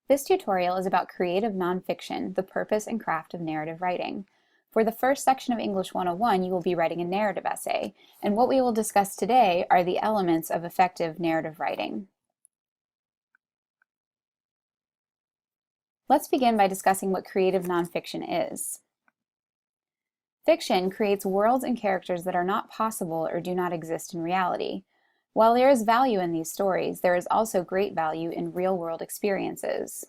This tutorial is about creative nonfiction, the purpose and craft of narrative writing. For the first section of English 101, you will be writing a narrative essay, and what we will discuss today are the elements of effective narrative writing. Let's begin by discussing what creative nonfiction is. Fiction creates worlds and characters that are not possible or do not exist in reality. While there is value in these stories, there is also great value in real-world experiences.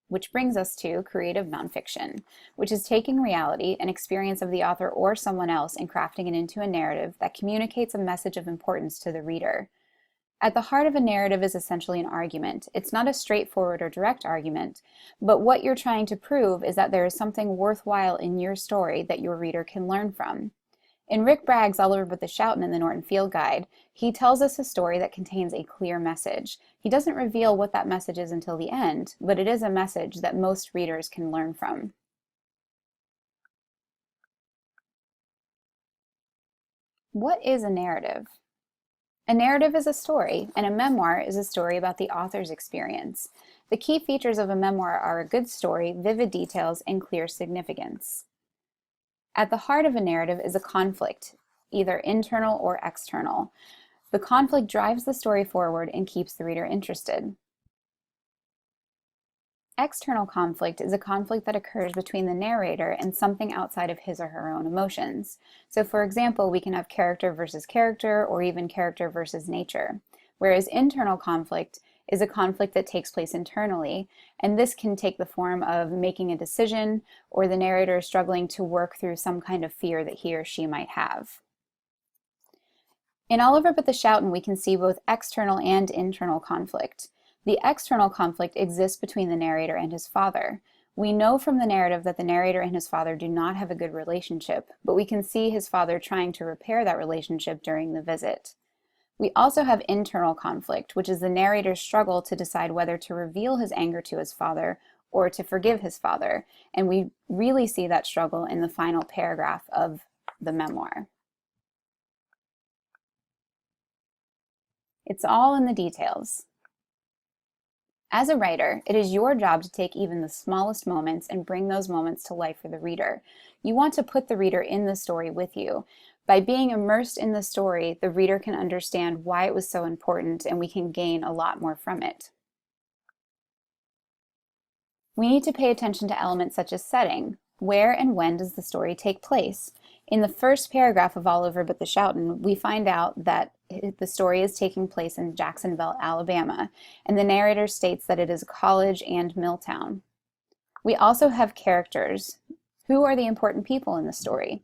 Which brings us to creative nonfiction, which is taking reality, an experience of the author or someone else, and crafting it into a narrative that communicates a message of importance to the reader. At the heart of a narrative is essentially an argument. It's not a straightforward or direct argument, but what you're trying to prove is that there is something worthwhile in your story that your reader can learn from. In Rick Bragg's All Over But the Shoutin' in the Norton Field Guide, he tells us a story that contains a clear message. He doesn't reveal what that message is until the end, but it is a message that most readers can learn from. What is a narrative? A narrative is a story, and a memoir is a story about the author's experience. The key features of a memoir are a good story, vivid details, and clear significance. At the heart of a narrative is a conflict, either internal or external. The conflict drives the story forward and keeps the reader interested. External conflict is a conflict that occurs between the narrator and something outside of his or her own emotions. So for example, we can have character versus character, or even character versus nature. Whereas internal conflict is a conflict that takes place internally, and this can take the form of making a decision or the narrator struggling to work through some kind of fear that he or she might have. In All Over But the Shoutin', we can see both external and internal conflict. The external conflict exists between the narrator and his father. We know from the narrative that the narrator and his father do not have a good relationship, but we can see his father trying to repair that relationship during the visit. We also have internal conflict, which is the narrator's struggle to decide whether to reveal his anger to his father or to forgive his father, and we really see that struggle in the final paragraph of the memoir. It's all in the details. As a writer, it is your job to take even the smallest moments and bring those moments to life for the reader. You want to put the reader in the story with you. By being immersed in the story, the reader can understand why it was so important, and we can gain a lot more from it. We need to pay attention to elements such as setting. Where and when does the story take place? In the first paragraph of All Over But the Shoutin', we find out that the story is taking place in Jacksonville, Alabama, and the narrator states that it is a college and mill town. We also have characters. Who are the important people in the story?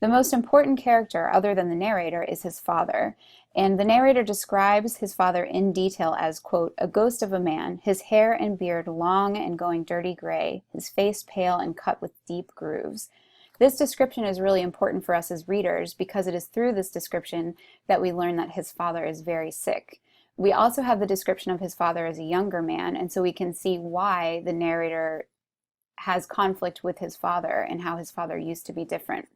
The most important character, other than the narrator, is his father, and the narrator describes his father in detail as, quote, a ghost of a man, his hair and beard long and going dirty gray, his face pale and cut with deep grooves. This description is really important for us as readers because it is through this description that we learn that his father is very sick. We also have the description of his father as a younger man, and so we can see why the narrator has conflict with his father and how his father used to be different.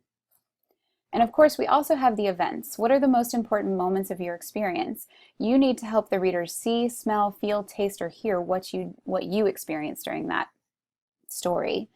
And of course, we also have the events. What are the most important moments of your experience? You need to help the reader see, smell, feel, taste, or hear what you experienced during that story.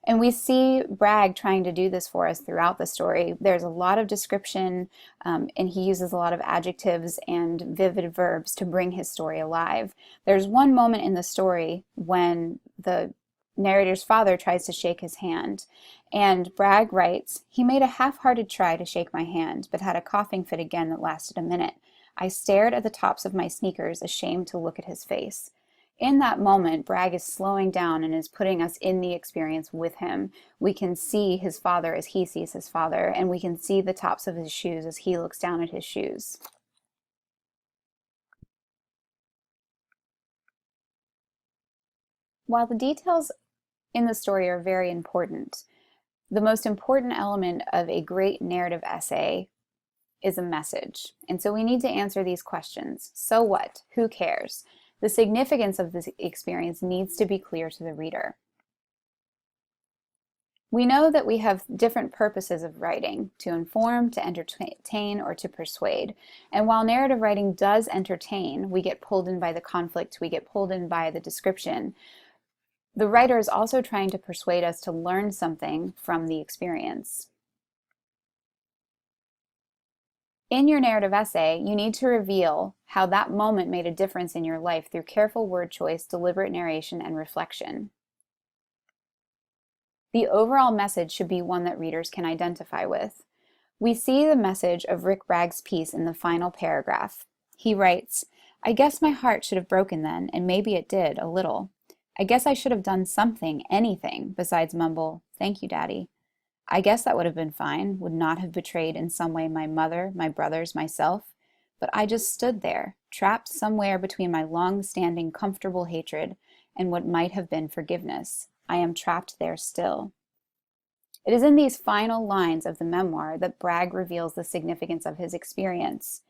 And we see Bragg trying to do this for us throughout the story. There's a lot of description, and he uses a lot of adjectives and vivid verbs to bring his story alive. There's one moment in the story when the narrator's father tries to shake his hand, and Bragg writes, he made a half-hearted try to shake my hand, but had a coughing fit again that lasted a minute. I stared at the tops of my sneakers, ashamed to look at his face. In that moment, Bragg is slowing down and is putting us in the experience with him. We can see his father as he sees his father, and we can see the tops of his shoes as he looks down at his shoes. While the details in the story are very important, the most important element of a great narrative essay is a message. And so we need to answer these questions. So what? Who cares? The significance of this experience needs to be clear to the reader. We know that we have different purposes of writing: to inform, to entertain, or to persuade. And while narrative writing does entertain, we get pulled in by the conflict, we get pulled in by the description, The writer is also trying to persuade us to learn something from the experience. In your narrative essay, you need to reveal how that moment made a difference in your life through careful word choice, deliberate narration, and reflection. The overall message should be one that readers can identify with. We see the message of Rick Bragg's piece in the final paragraph. He writes, "I guess my heart should have broken then, and maybe it did, a little. I guess I should have done something, anything, besides mumble, 'Thank you, Daddy.' I guess that would have been fine, would not have betrayed in some way my mother, my brothers, myself. But I just stood there, trapped somewhere between my long-standing comfortable hatred and what might have been forgiveness. I am trapped there still." It is in these final lines of the memoir that Bragg reveals the significance of his experience.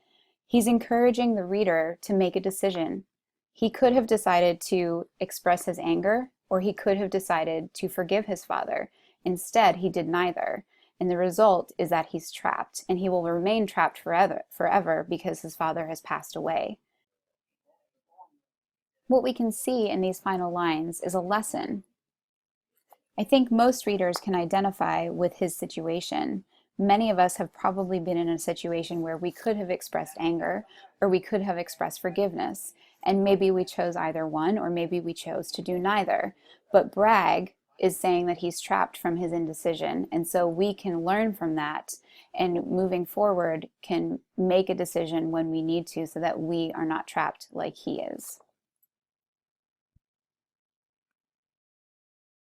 He's encouraging the reader to make a decision. He could have decided to express his anger, or he could have decided to forgive his father. Instead, he did neither. And the result is that he's trapped, and he will remain trapped forever because his father has passed away. What we can see in these final lines is a lesson. I think most readers can identify with his situation. Many of us have probably been in a situation where we could have expressed anger or we could have expressed forgiveness, and maybe we chose either one or maybe we chose to do neither. But Bragg is saying that he's trapped from his indecision, and so we can learn from that and moving forward can make a decision when we need to so that we are not trapped like he is.